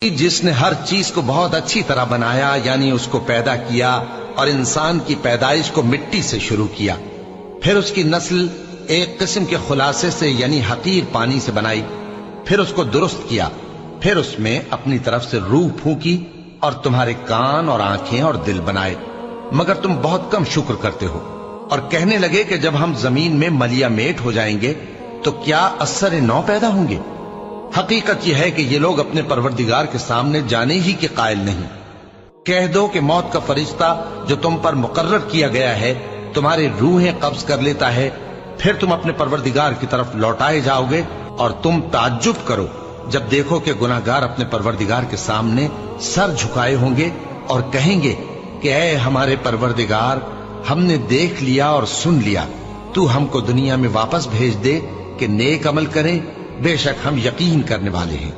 जिसने हर चीज को बहुत अच्छी तरह बनाया, यानी उसको पैदा किया और इंसान की पैदाइश को मिट्टी से शुरू किया, फिर उसकी नस्ल एक किस्म के खुलासे से यानी हकीर पानी से बनाई, फिर उसको दुरुस्त किया, फिर उसमें अपनी तरफ से रूह फूंकी और तुम्हारे कान और आंखें और दिल बनाए, मगर तुम बहुत कम शुक्र करते हो। और कहने लगे कि जब हम जमीन में मलिया मेट हो जाएंगे तो क्या असर नौ पैदा होंगे। हकीकत यह है कि ये लोग अपने परवरदिगार के सामने जाने ही के कायल नहीं। कह दो कि मौत का फरिश्ता जो तुम पर मुकर्रर किया गया है तुम्हारी रूहें कब्ज कर लेता है, फिर तुम अपने परवरदिगार की तरफ लौटाए जाओगे और तुम ताज्जुब करो जब देखो कि गुनाहगार अपने परवरदिगार के सामने सर झुकाए होंगे और कहेंगे कि ऐ हमारे परवरदिगार, हमने देख लिया और सुन लिया, तू हमको दुनिया में वापस भेज दे कि नेक अमल करें, बेशक हम यकीन करने वाले हैं।